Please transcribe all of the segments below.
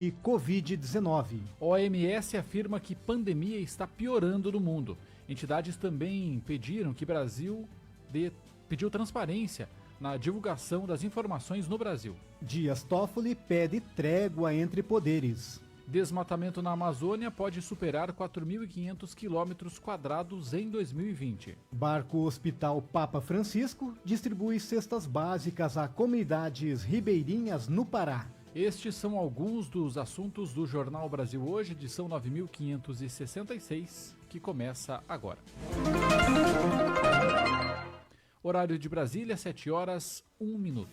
e Covid-19. OMS afirma que pandemia está piorando no mundo. Entidades também pediram que Brasil pediu transparência na divulgação das informações no Brasil. Dias Toffoli pede trégua entre poderes. Desmatamento na Amazônia pode superar 4.500 km² em 2020. Barco Hospital Papa Francisco distribui cestas básicas a comunidades ribeirinhas no Pará. Estes são alguns dos assuntos do Jornal Brasil Hoje, edição 9566, que começa agora. Horário de Brasília, 7h01.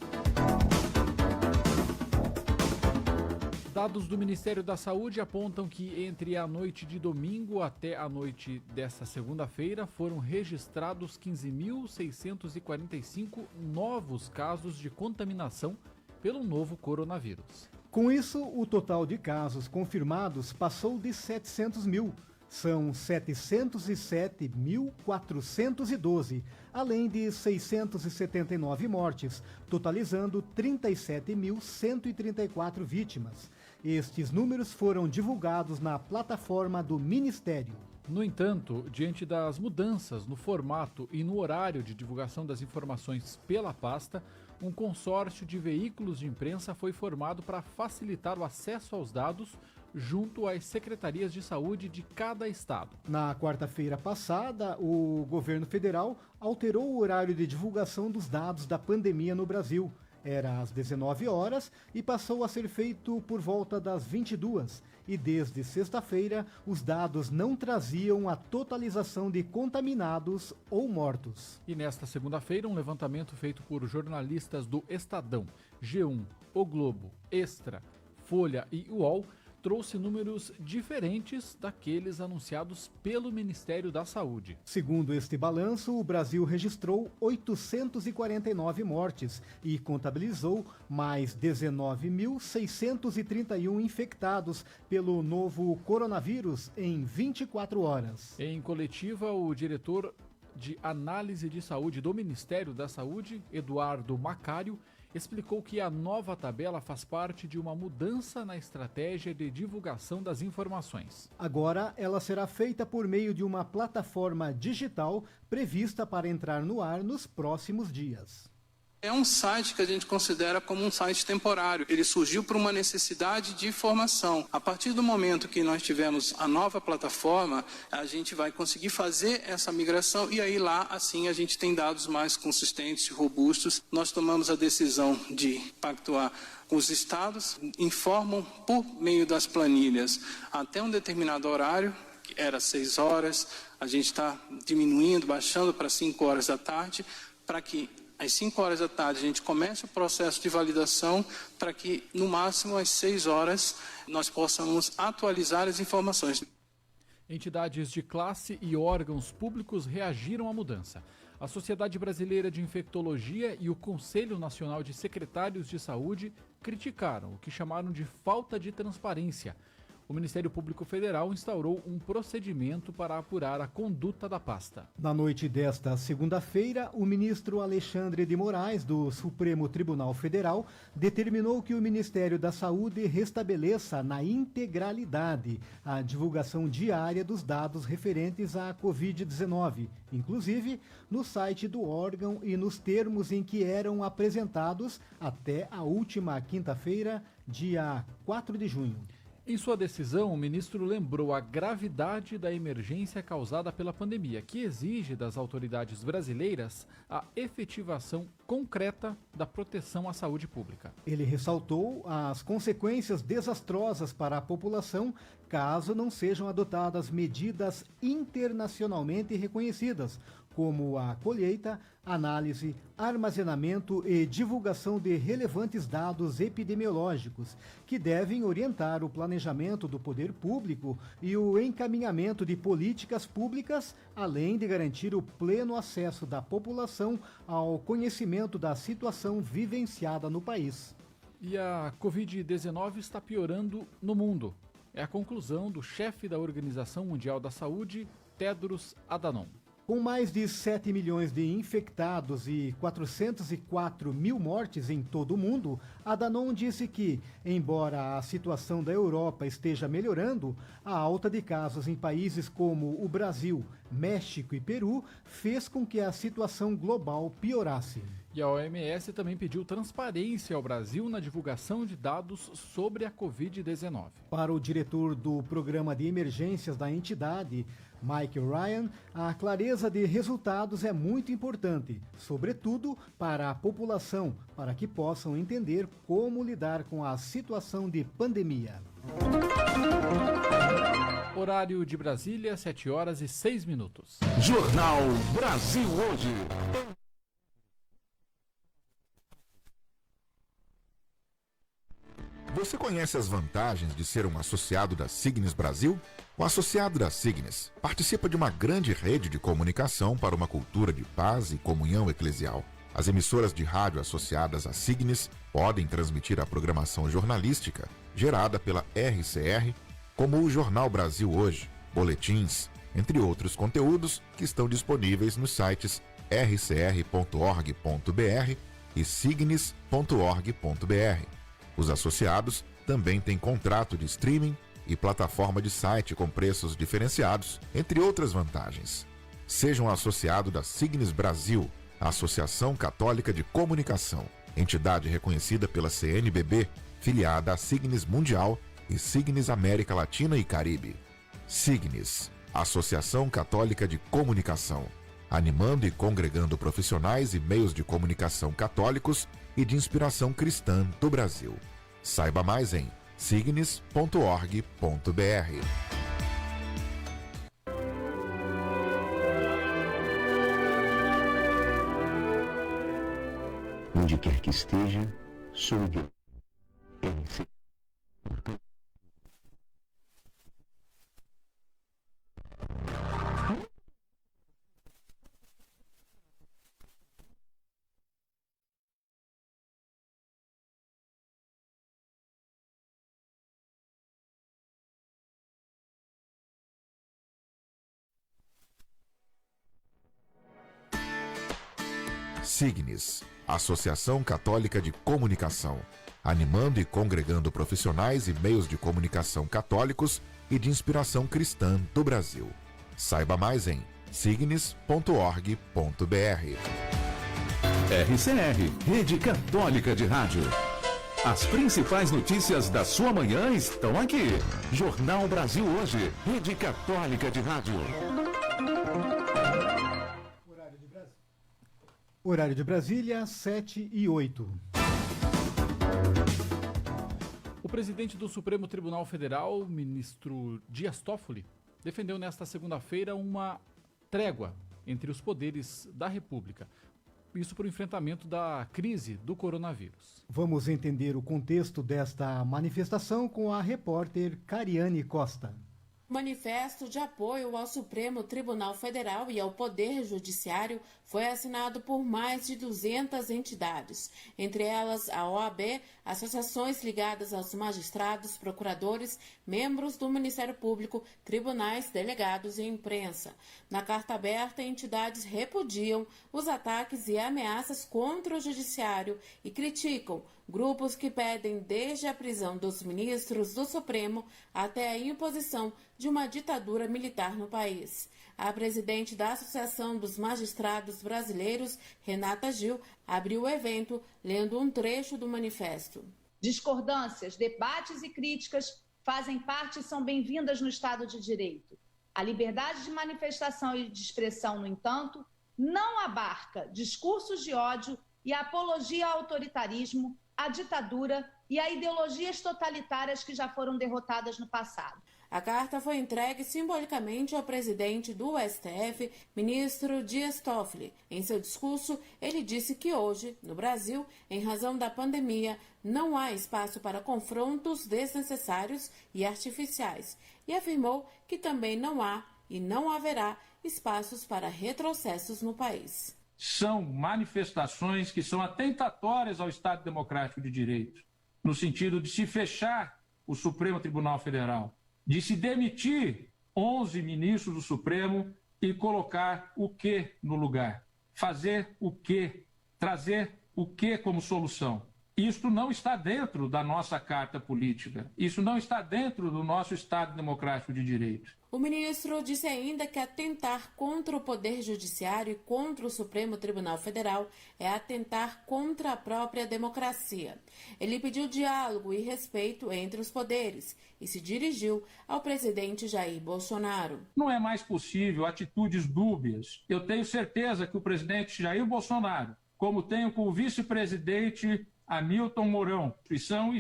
Dados do Ministério da Saúde apontam que entre a noite de domingo até a noite desta segunda-feira foram registrados 15.645 novos casos de contaminação pelo novo coronavírus. Com isso, o total de casos confirmados passou de 700 mil. São 707.412, além de 679 mortes, totalizando 37.134 vítimas. Estes números foram divulgados na plataforma do Ministério. No entanto, diante das mudanças no formato e no horário de divulgação das informações pela pasta, um consórcio de veículos de imprensa foi formado para facilitar o acesso aos dados junto às secretarias de saúde de cada estado. Na quarta-feira passada, o governo federal alterou o horário de divulgação dos dados da pandemia no Brasil. Era às 19 horas e passou a ser feito por volta das 22. E desde sexta-feira, os dados não traziam a totalização de contaminados ou mortos. E nesta segunda-feira, um levantamento feito por jornalistas do Estadão, G1, O Globo, Extra, Folha e UOL trouxe números diferentes daqueles anunciados pelo Ministério da Saúde. Segundo este balanço, o Brasil registrou 849 mortes e contabilizou mais 19.631 infectados pelo novo coronavírus em 24 horas. Em coletiva, o diretor de Análise de Saúde do Ministério da Saúde, Eduardo Macário, explicou que a nova tabela faz parte de uma mudança na estratégia de divulgação das informações. Agora, ela será feita por meio de uma plataforma digital prevista para entrar no ar nos próximos dias. É um site que a gente considera como um site temporário. Ele surgiu por uma necessidade de informação. A partir do momento que nós tivermos a nova plataforma, a gente vai conseguir fazer essa migração e aí lá, assim, a gente tem dados mais consistentes e robustos. Nós tomamos a decisão de pactuar com os estados, informam por meio das planilhas até um determinado horário, que era 6 horas, a gente está diminuindo, baixando para 5 horas da tarde, para que às 5 horas da tarde a gente começa o processo de validação para que, no máximo, às 6 horas, nós possamos atualizar as informações. Entidades de classe e órgãos públicos reagiram à mudança. A Sociedade Brasileira de Infectologia e o Conselho Nacional de Secretários de Saúde criticaram o que chamaram de falta de transparência. O Ministério Público Federal instaurou um procedimento para apurar a conduta da pasta. Na noite desta segunda-feira, o ministro Alexandre de Moraes, do Supremo Tribunal Federal, determinou que o Ministério da Saúde restabeleça na integralidade a divulgação diária dos dados referentes à Covid-19, inclusive no site do órgão e nos termos em que eram apresentados até a última quinta-feira, dia 4 de junho. Em sua decisão, o ministro lembrou a gravidade da emergência causada pela pandemia, que exige das autoridades brasileiras a efetivação concreta da proteção à saúde pública. Ele ressaltou as consequências desastrosas para a população caso não sejam adotadas medidas internacionalmente reconhecidas, como a colheita, análise, armazenamento e divulgação de relevantes dados epidemiológicos, que devem orientar o planejamento do poder público e o encaminhamento de políticas públicas, além de garantir o pleno acesso da população ao conhecimento da situação vivenciada no país. E a Covid-19 está piorando no mundo. É a conclusão do chefe da Organização Mundial da Saúde, Tedros Adhanom. Com mais de 7 milhões de infectados e 404 mil mortes em todo o mundo, a Danone disse que, embora a situação da Europa esteja melhorando, a alta de casos em países como o Brasil, México e Peru fez com que a situação global piorasse. E a OMS também pediu transparência ao Brasil na divulgação de dados sobre a Covid-19. Para o diretor do Programa de Emergências da entidade, Mike Ryan, a clareza de resultados é muito importante, sobretudo para a população, para que possam entender como lidar com a situação de pandemia. Horário de Brasília, 7h06. Jornal Brasil Hoje. Você conhece as vantagens de ser um associado da Signes Brasil? O associado da Signes participa de uma grande rede de comunicação para uma cultura de paz e comunhão eclesial. As emissoras de rádio associadas à Signes podem transmitir a programação jornalística gerada pela RCR, como o Jornal Brasil Hoje, boletins, entre outros conteúdos que estão disponíveis nos sites rcr.org.br e signes.org.br. Os associados também têm contrato de streaming e plataforma de site com preços diferenciados, entre outras vantagens. Seja um associado da Signes Brasil, a Associação Católica de Comunicação, entidade reconhecida pela CNBB, filiada à Signes Mundial e Signes América Latina e Caribe. Signes, Associação Católica de Comunicação, animando e congregando profissionais e meios de comunicação católicos e de inspiração cristã do Brasil. Saiba mais em signes.org.br. Onde quer que esteja, sou eu. Signes, Associação Católica de Comunicação, animando e congregando profissionais e meios de comunicação católicos e de inspiração cristã do Brasil. Saiba mais em signes.org.br. RCR, Rede Católica de Rádio. As principais notícias da sua manhã estão aqui. Jornal Brasil Hoje, Rede Católica de Rádio. Horário de Brasília, 7h08. O presidente do Supremo Tribunal Federal, ministro Dias Toffoli, defendeu nesta segunda-feira uma trégua entre os poderes da República. Isso para o enfrentamento da crise do coronavírus. Vamos entender o contexto desta manifestação com a repórter Cariane Costa. Manifesto de apoio ao Supremo Tribunal Federal e ao Poder Judiciário foi assinado por mais de 200 entidades, entre elas a OAB, associações ligadas aos magistrados, procuradores, membros do Ministério Público, tribunais, delegados e imprensa. Na carta aberta, entidades repudiam os ataques e ameaças contra o Judiciário e criticam grupos que pedem desde a prisão dos ministros do Supremo até a imposição de uma ditadura militar no país. A presidente da Associação dos Magistrados Brasileiros, Renata Gil, abriu o evento lendo um trecho do manifesto. Discordâncias, debates e críticas fazem parte e são bem-vindas no Estado de Direito. A liberdade de manifestação e de expressão, no entanto, não abarca discursos de ódio e apologia ao autoritarismo, à ditadura e a ideologias totalitárias que já foram derrotadas no passado. A carta foi entregue simbolicamente ao presidente do STF, ministro Dias Toffoli. Em seu discurso, ele disse que hoje, no Brasil, em razão da pandemia, não há espaço para confrontos desnecessários e artificiais, e afirmou que também não há e não haverá espaços para retrocessos no país. São manifestações que são atentatórias ao Estado Democrático de Direito, no sentido de se fechar o Supremo Tribunal Federal, de se demitir 11 ministros do Supremo e colocar o que no lugar. Fazer o que, trazer o que como solução. Isto não está dentro da nossa carta política. Isso não está dentro do nosso Estado Democrático de Direito. O ministro disse ainda que atentar contra o Poder Judiciário e contra o Supremo Tribunal Federal é atentar contra a própria democracia. Ele pediu diálogo e respeito entre os poderes e se dirigiu ao presidente Jair Bolsonaro. Não é mais possível atitudes dúbias. Eu tenho certeza que o presidente Jair Bolsonaro, como tenho com o vice-presidente Hamilton Mourão,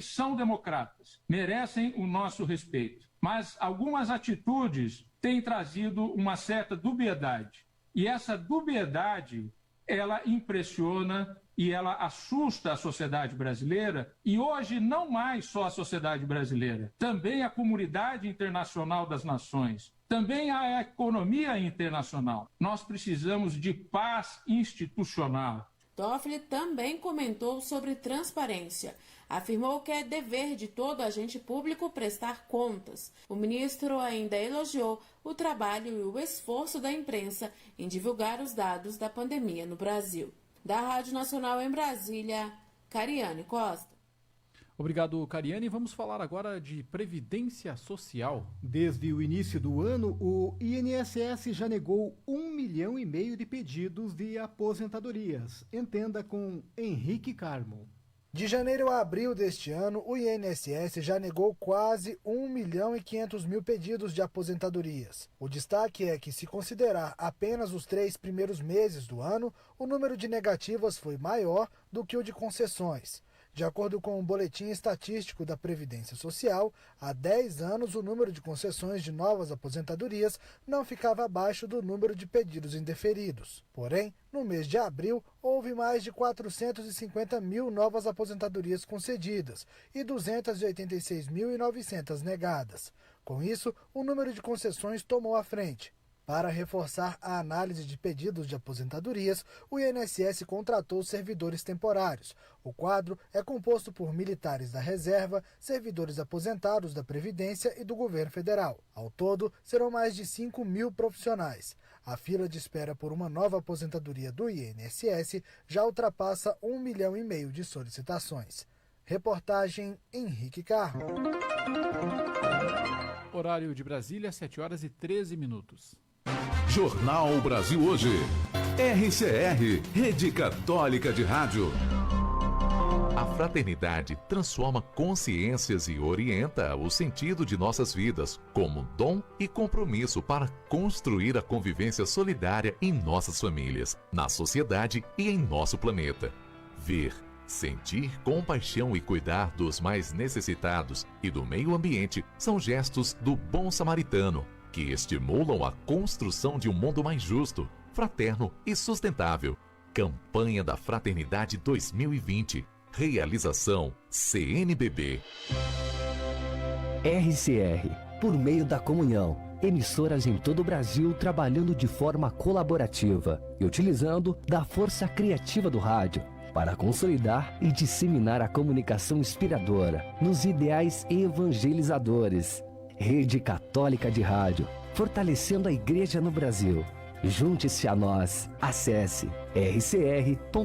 são democratas, merecem o nosso respeito. Mas algumas atitudes têm trazido uma certa dubiedade. E essa dubiedade, ela impressiona e ela assusta a sociedade brasileira. E hoje não mais só a sociedade brasileira, também a comunidade internacional das nações, também a economia internacional. Nós precisamos de paz institucional. Toffoli também comentou sobre transparência. Afirmou que é dever de todo agente público prestar contas. O ministro ainda elogiou o trabalho e o esforço da imprensa em divulgar os dados da pandemia no Brasil. Da Rádio Nacional em Brasília, Cariane Costa. Obrigado, Cariane. Vamos falar agora de Previdência Social. Desde o início do ano, o INSS já negou 1,5 milhão de pedidos de aposentadorias. Entenda com Henrique Carmo. De janeiro a abril deste ano, o INSS já negou quase 1.500.000 pedidos de aposentadorias. O destaque é que, se considerar apenas os 3 primeiros meses do ano, o número de negativas foi maior do que o de concessões. De acordo com o Boletim Estatístico da Previdência Social, há 10 anos o número de concessões de novas aposentadorias não ficava abaixo do número de pedidos indeferidos. Porém, no mês de abril, houve mais de 450.000 novas aposentadorias concedidas e 286.900 negadas. Com isso, o número de concessões tomou a frente. Para reforçar a análise de pedidos de aposentadorias, o INSS contratou servidores temporários. O quadro é composto por militares da reserva, servidores aposentados da Previdência e do governo federal. Ao todo, serão mais de 5.000 profissionais. A fila de espera por uma nova aposentadoria do INSS já ultrapassa 1,5 milhão de solicitações. Reportagem Henrique Carmo. Horário de Brasília, 7h13. Jornal Brasil Hoje. RCR, Rede Católica de Rádio. A fraternidade transforma consciências e orienta o sentido de nossas vidas como dom e compromisso para construir a convivência solidária em nossas famílias, na sociedade e em nosso planeta. Ver, sentir compaixão e cuidar dos mais necessitados e do meio ambiente são gestos do bom samaritano, que estimulam a construção de um mundo mais justo, fraterno e sustentável. Campanha da Fraternidade 2020. Realização CNBB. RCR, por meio da comunhão. Emissoras em todo o Brasil trabalhando de forma colaborativa e utilizando da força criativa do rádio para consolidar e disseminar a comunicação inspiradora nos ideais evangelizadores. Rede Católica de Rádio, fortalecendo a Igreja no Brasil. Junte-se a nós. Acesse rcr.org.br.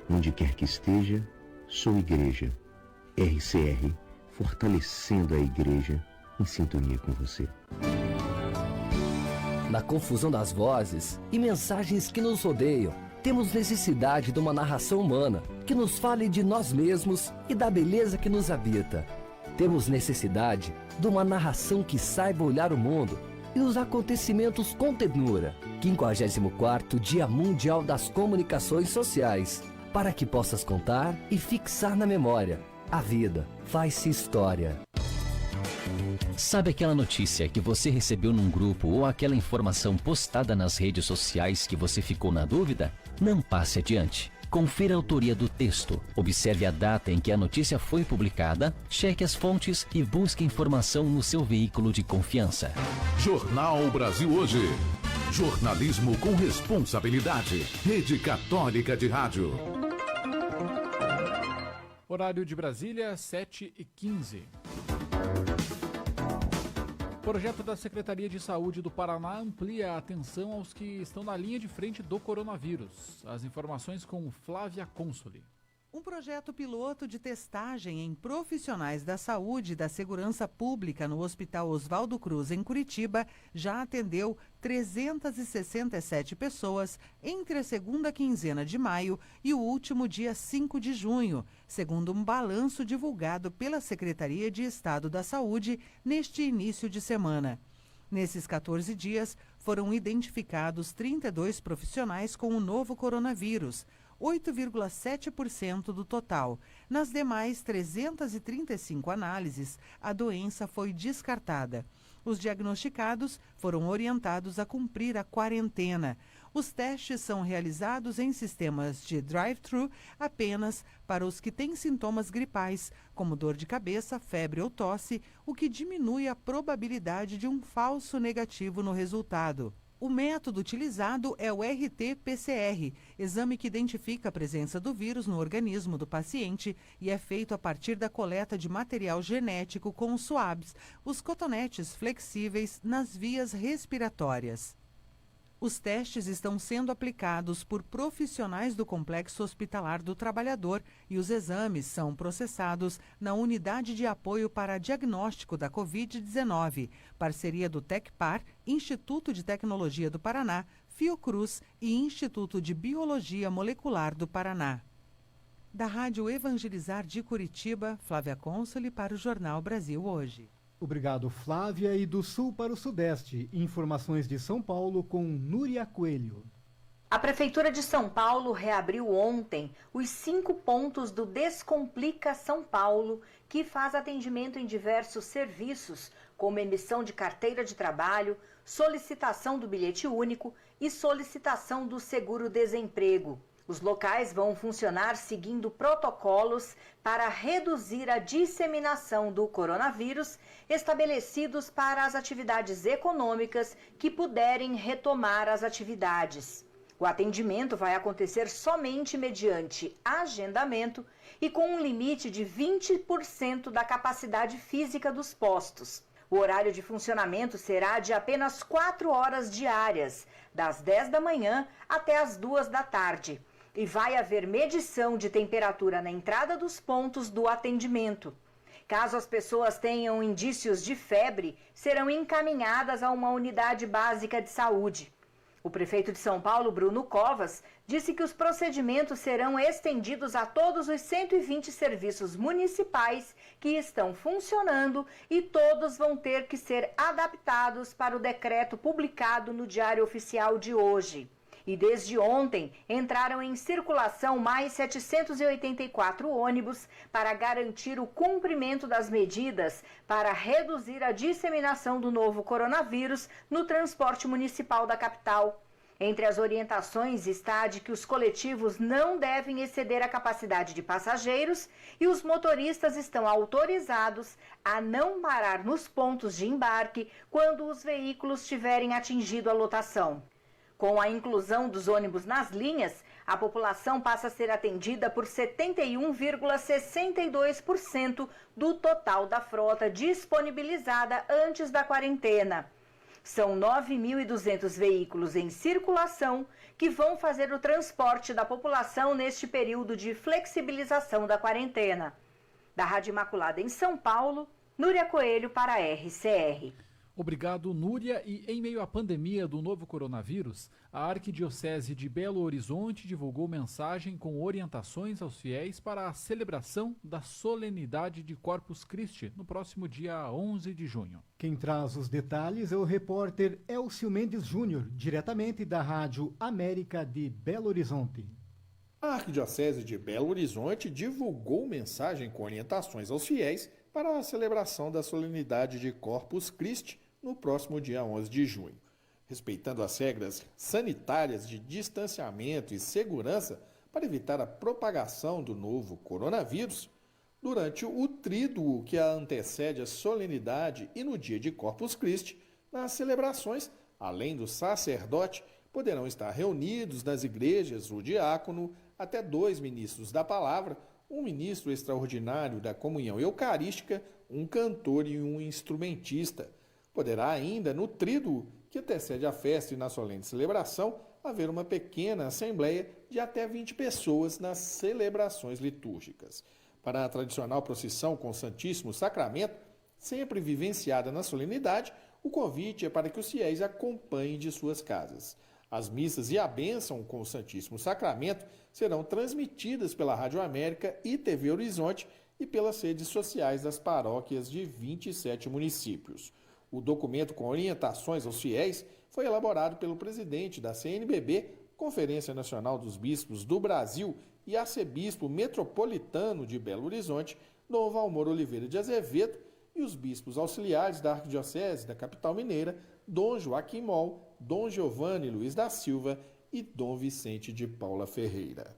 Onde quer que esteja, sou igreja. RCR, fortalecendo a Igreja em sintonia com você. Na confusão das vozes e mensagens que nos rodeiam, temos necessidade de uma narração humana que nos fale de nós mesmos e da beleza que nos habita. Temos necessidade de uma narração que saiba olhar o mundo e os acontecimentos com ternura. 54º Dia Mundial das Comunicações Sociais, para que possas contar e fixar na memória. A vida faz-se história. Sabe aquela notícia que você recebeu num grupo ou aquela informação postada nas redes sociais que você ficou na dúvida? Não passe adiante. Confira a autoria do texto, observe a data em que a notícia foi publicada, cheque as fontes e busque informação no seu veículo de confiança. Jornal Brasil Hoje. Jornalismo com responsabilidade. Rede Católica de Rádio. Horário de Brasília, 7h15. O projeto da Secretaria de Saúde do Paraná amplia a atenção aos que estão na linha de frente do coronavírus. As informações com Flávia Consoli. Um projeto piloto de testagem em profissionais da saúde e da segurança pública no Hospital Oswaldo Cruz, em Curitiba, já atendeu 367 pessoas entre a segunda quinzena de maio e o último dia 5 de junho, segundo um balanço divulgado pela Secretaria de Estado da Saúde neste início de semana. Nesses 14 dias, foram identificados 32 profissionais com o novo coronavírus, 8,7% do total. Nas demais 335 análises, a doença foi descartada. Os diagnosticados foram orientados a cumprir a quarentena. Os testes são realizados em sistemas de drive-thru apenas para os que têm sintomas gripais, como dor de cabeça, febre ou tosse, o que diminui a probabilidade de um falso negativo no resultado. O método utilizado é o RT-PCR, exame que identifica a presença do vírus no organismo do paciente e é feito a partir da coleta de material genético com os swabs, os cotonetes flexíveis nas vias respiratórias. Os testes estão sendo aplicados por profissionais do Complexo Hospitalar do Trabalhador e os exames são processados na Unidade de Apoio para Diagnóstico da Covid-19, parceria do TecPar, Instituto de Tecnologia do Paraná, Fiocruz e Instituto de Biologia Molecular do Paraná. Da Rádio Evangelizar de Curitiba, Flávia Consoli para o Jornal Brasil Hoje. Obrigado, Flávia. E do sul para o sudeste, informações de São Paulo com Núria Coelho. A Prefeitura de São Paulo reabriu ontem os 5 pontos do Descomplica São Paulo, que faz atendimento em diversos serviços, como emissão de carteira de trabalho, solicitação do bilhete único e solicitação do seguro-desemprego. Os locais vão funcionar seguindo protocolos para reduzir a disseminação do coronavírus estabelecidos para as atividades econômicas que puderem retomar as atividades. O atendimento vai acontecer somente mediante agendamento e com um limite de 20% da capacidade física dos postos. O horário de funcionamento será de apenas 4 horas diárias, das 10 da manhã até as 2 da tarde. E vai haver medição de temperatura na entrada dos pontos do atendimento. Caso as pessoas tenham indícios de febre, serão encaminhadas a uma unidade básica de saúde. O prefeito de São Paulo, Bruno Covas, disse que os procedimentos serão estendidos a todos os 120 serviços municipais que estão funcionando e todos vão ter que ser adaptados para o decreto publicado no Diário Oficial de hoje. E desde ontem entraram em circulação mais 784 ônibus para garantir o cumprimento das medidas para reduzir a disseminação do novo coronavírus no transporte municipal da capital. Entre as orientações está a de que os coletivos não devem exceder a capacidade de passageiros e os motoristas estão autorizados a não parar nos pontos de embarque quando os veículos tiverem atingido a lotação. Com a inclusão dos ônibus nas linhas, a população passa a ser atendida por 71,62% do total da frota disponibilizada antes da quarentena. São 9.200 veículos em circulação que vão fazer o transporte da população neste período de flexibilização da quarentena. Da Rádio Imaculada em São Paulo, Núria Coelho para a RCR. Obrigado, Núria. E em meio à pandemia do novo coronavírus, a Arquidiocese de Belo Horizonte divulgou mensagem com orientações aos fiéis para a celebração da solenidade de Corpus Christi no próximo dia 11 de junho. Quem traz os detalhes é o repórter Elcio Mendes Júnior, diretamente da Rádio América de Belo Horizonte. A Arquidiocese de Belo Horizonte divulgou mensagem com orientações aos fiéis para a celebração da solenidade de Corpus Christi no próximo dia 11 de junho. Respeitando as regras sanitárias de distanciamento e segurança para evitar a propagação do novo coronavírus, durante o tríduo que a antecede a solenidade e no dia de Corpus Christi, nas celebrações, além do sacerdote, poderão estar reunidos nas igrejas o diácono, até 2 ministros da palavra, um ministro extraordinário da comunhão eucarística, um cantor e um instrumentista. Poderá ainda, no tríduo que antecede a festa e na solene celebração, haver uma pequena assembleia de até 20 pessoas nas celebrações litúrgicas. Para a tradicional procissão com o Santíssimo Sacramento, sempre vivenciada na solenidade, o convite é para que os fiéis acompanhem de suas casas. As missas e a bênção com o Santíssimo Sacramento serão transmitidas pela Rádio América e TV Horizonte e pelas redes sociais das paróquias de 27 municípios. O documento com orientações aos fiéis foi elaborado pelo presidente da CNBB, Conferência Nacional dos Bispos do Brasil, e arcebispo metropolitano de Belo Horizonte, Dom Valmor Oliveira de Azevedo, e os bispos auxiliares da Arquidiocese da capital mineira, Dom Joaquim Moll, Dom Giovanni Luiz da Silva e Dom Vicente de Paula Ferreira.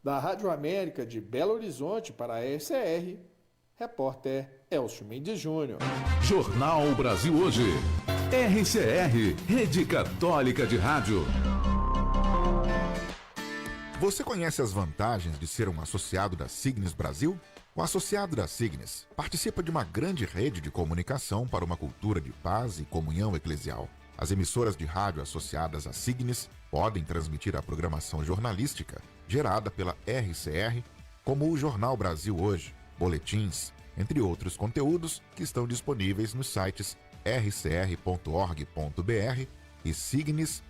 Da Rádio América de Belo Horizonte para a RCR, repórter Elcio Mendes Júnior. Jornal Brasil Hoje. RCR, Rede Católica de Rádio. Você conhece as vantagens de ser um associado da Signes Brasil? O associado da Signes participa de uma grande rede de comunicação para uma cultura de paz e comunhão eclesial. As emissoras de rádio associadas à Signes podem transmitir a programação jornalística gerada pela RCR, como o Jornal Brasil Hoje, boletins, entre outros conteúdos que estão disponíveis nos sites rcr.org.br e signes.org.br.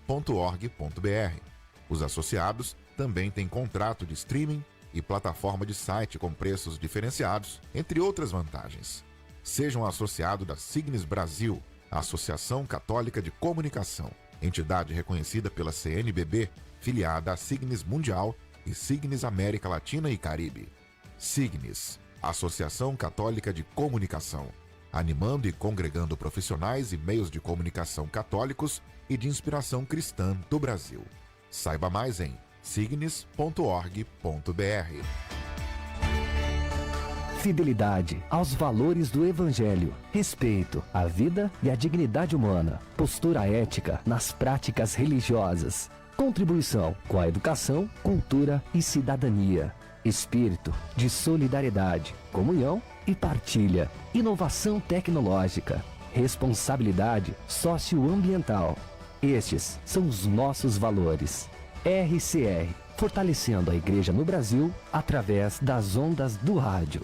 Os associados também têm contrato de streaming e plataforma de site com preços diferenciados, entre outras vantagens. Seja um associado da Signes Brasil, a Associação Católica de Comunicação, entidade reconhecida pela CNBB, filiada à Signes Mundial e Signes América Latina e Caribe. Signes, Associação Católica de Comunicação, animando e congregando profissionais e meios de comunicação católicos e de inspiração cristã do Brasil. Saiba mais em signes.org.br. Fidelidade aos valores do Evangelho, respeito à vida e à dignidade humana, postura ética nas práticas religiosas, contribuição com a educação, cultura e cidadania, espírito de solidariedade, comunhão e partilha, inovação tecnológica, responsabilidade socioambiental. Estes são os nossos valores. RCR, fortalecendo a Igreja no Brasil através das ondas do rádio.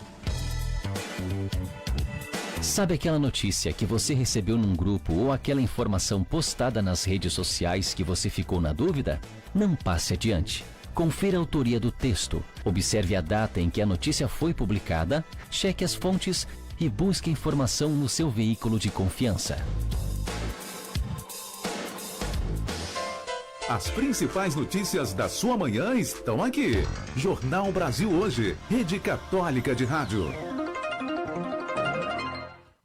Sabe aquela notícia que você recebeu num grupo ou aquela informação postada nas redes sociais que você ficou na dúvida? Não passe adiante. Confira a autoria do texto, observe a data em que a notícia foi publicada, cheque as fontes e busque informação no seu veículo de confiança. As principais notícias da sua manhã estão aqui. Jornal Brasil Hoje, Rede Católica de Rádio.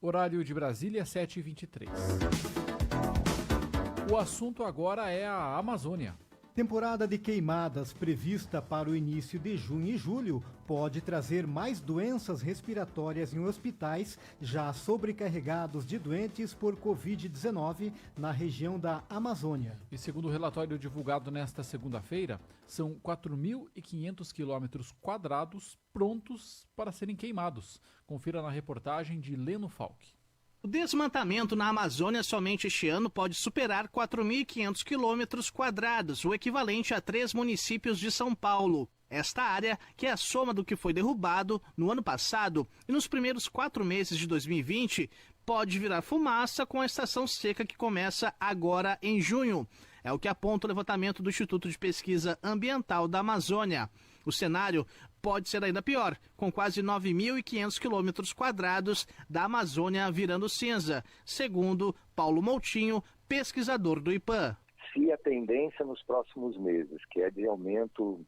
Horário de Brasília, 7h23. O assunto agora é a Amazônia. Temporada de queimadas prevista para o início de junho e julho pode trazer mais doenças respiratórias em hospitais já sobrecarregados de doentes por Covid-19 na região da Amazônia. E segundo o relatório divulgado nesta segunda-feira, são 4.500 quilômetros quadrados prontos para serem queimados. Confira na reportagem de Leno Falck. O desmatamento na Amazônia somente este ano pode superar 4.500 quilômetros quadrados, o equivalente a 3 municípios de São Paulo. Esta área, que é a soma do que foi derrubado no ano passado e nos primeiros 4 meses de 2020, pode virar fumaça com a estação seca que começa agora em junho. É o que aponta o levantamento do Instituto de Pesquisa Ambiental da Amazônia. O cenário pode ser ainda pior, com quase 9.500 quilômetros quadrados da Amazônia virando cinza, segundo Paulo Moutinho, pesquisador do IPAM. Se a tendência nos próximos meses, que é de aumento,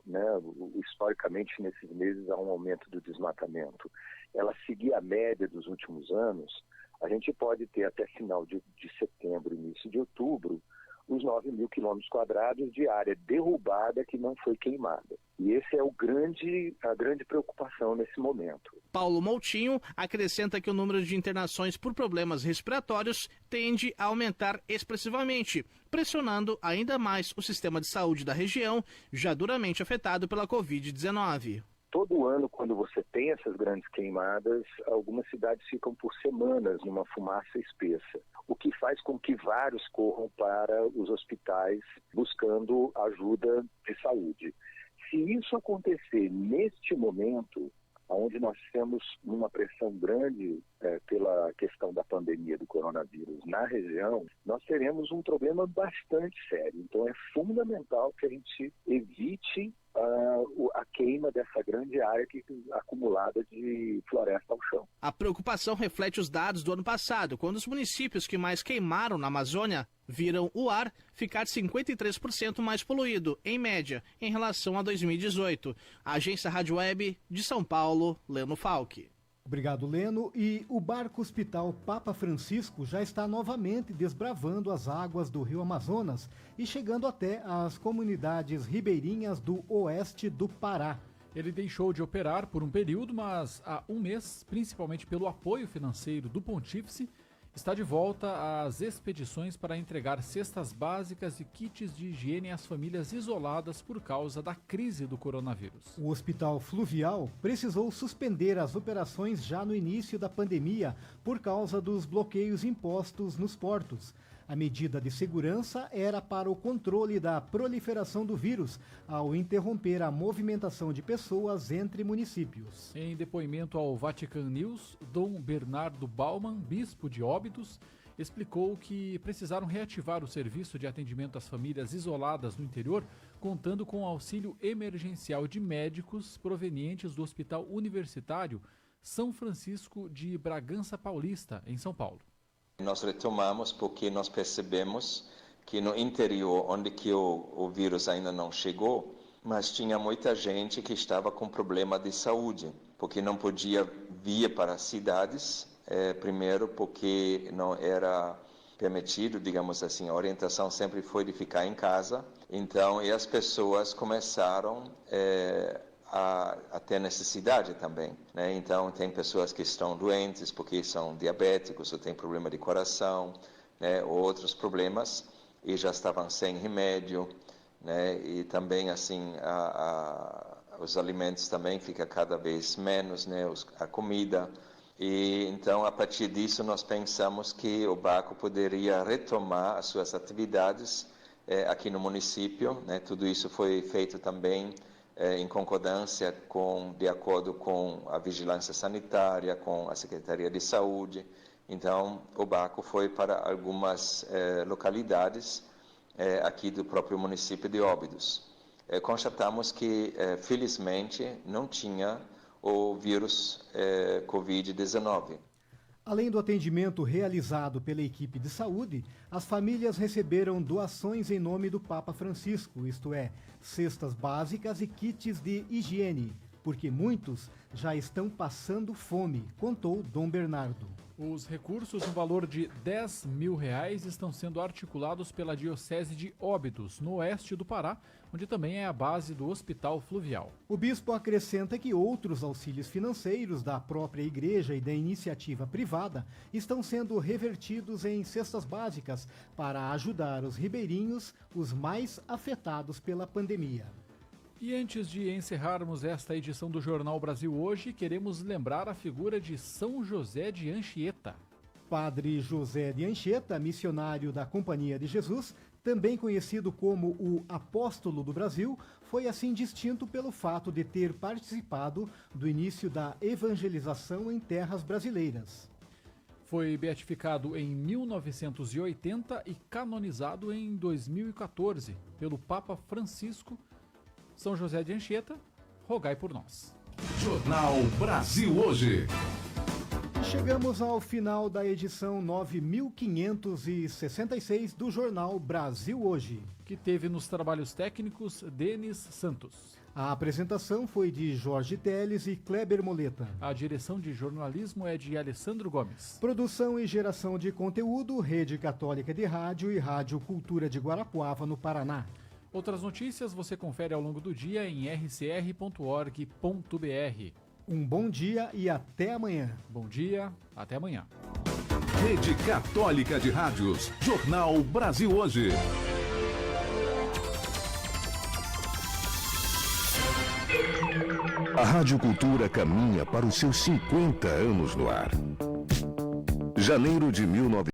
historicamente nesses meses há um aumento do desmatamento, ela seguir a média dos últimos anos, a gente pode ter até final de setembro, início de outubro, os 9.000 quilômetros quadrados de área derrubada que não foi queimada. E esse é a grande preocupação nesse momento. Paulo Moutinho acrescenta que o número de internações por problemas respiratórios tende a aumentar expressivamente, pressionando ainda mais o sistema de saúde da região, já duramente afetado pela Covid-19. Todo ano, quando você tem essas grandes queimadas, algumas cidades ficam por semanas numa fumaça espessa, o que faz com que vários corram para os hospitais buscando ajuda de saúde. Se isso acontecer neste momento, onde nós temos uma pressão grande pela questão da pandemia do coronavírus na região, nós teremos um problema bastante sério. Então é fundamental que a gente evite a queima dessa grande área acumulada de floresta ao chão. A preocupação reflete os dados do ano passado, quando os municípios que mais queimaram na Amazônia viram o ar ficar 53% mais poluído, em média, em relação a 2018. A Agência Rádio Web de São Paulo, Leno Falck. Obrigado, Leno. E o barco hospital Papa Francisco já está novamente desbravando as águas do rio Amazonas e chegando até as comunidades ribeirinhas do oeste do Pará. Ele deixou de operar por um período, mas há um mês, principalmente pelo apoio financeiro do Pontífice, está de volta às expedições para entregar cestas básicas e kits de higiene às famílias isoladas por causa da crise do coronavírus. O Hospital Fluvial precisou suspender as operações já no início da pandemia por causa dos bloqueios impostos nos portos. A medida de segurança era para o controle da proliferação do vírus, ao interromper a movimentação de pessoas entre municípios. Em depoimento ao Vatican News, Dom Bernardo Baumann, bispo de Óbidos, explicou que precisaram reativar o serviço de atendimento às famílias isoladas no interior, contando com o auxílio emergencial de médicos provenientes do Hospital Universitário São Francisco de Bragança Paulista, em São Paulo. Nós retomamos porque nós percebemos que no interior, onde que o vírus ainda não chegou, mas tinha muita gente que estava com problema de saúde, porque não podia vir para as cidades, primeiro porque não era permitido, digamos assim, a orientação sempre foi de ficar em casa, então e as pessoas começaram a ter necessidade também, né? Então tem pessoas que estão doentes porque são diabéticos ou têm problema de coração, né? Ou outros problemas e já estavam sem remédio, né? E também assim os alimentos também ficam cada vez menos, né? A comida. E então a partir disso nós pensamos que o barco poderia retomar as suas atividades aqui no município, né? Tudo isso foi feito também em concordância de acordo com a vigilância sanitária, com a Secretaria de Saúde. Então, o barco foi para algumas localidades aqui do próprio município de Óbidos. Constatamos que, felizmente, não tinha o vírus Covid-19. Além do atendimento realizado pela equipe de saúde, as famílias receberam doações em nome do Papa Francisco, isto é, cestas básicas e kits de higiene, porque muitos já estão passando fome, contou Dom Bernardo. Os recursos no valor de R$10 mil estão sendo articulados pela Diocese de Óbidos, no oeste do Pará, onde também é a base do Hospital Fluvial. O bispo acrescenta que outros auxílios financeiros da própria igreja e da iniciativa privada estão sendo revertidos em cestas básicas para ajudar os ribeirinhos, os mais afetados pela pandemia. E antes de encerrarmos esta edição do Jornal Brasil Hoje, queremos lembrar a figura de São José de Anchieta. Padre José de Anchieta, missionário da Companhia de Jesus, também conhecido como o Apóstolo do Brasil, foi assim distinto pelo fato de ter participado do início da evangelização em terras brasileiras. Foi beatificado em 1980 e canonizado em 2014 pelo Papa Francisco. São José de Anchieta, rogai por nós. Jornal Brasil Hoje. Chegamos ao final da edição 9566 do Jornal Brasil Hoje, que teve nos trabalhos técnicos Denis Santos. A apresentação foi de Jorge Teles e Kleber Moleta. A direção de jornalismo é de Alessandro Gomes. Produção e geração de conteúdo, Rede Católica de Rádio e Rádio Cultura de Guarapuava, no Paraná. Outras notícias você confere ao longo do dia em rcr.org.br. Um bom dia e até amanhã. Bom dia, até amanhã. Rede Católica de Rádios, Jornal Brasil Hoje. A Rádio Cultura caminha para os seus 50 anos no ar. Janeiro de 19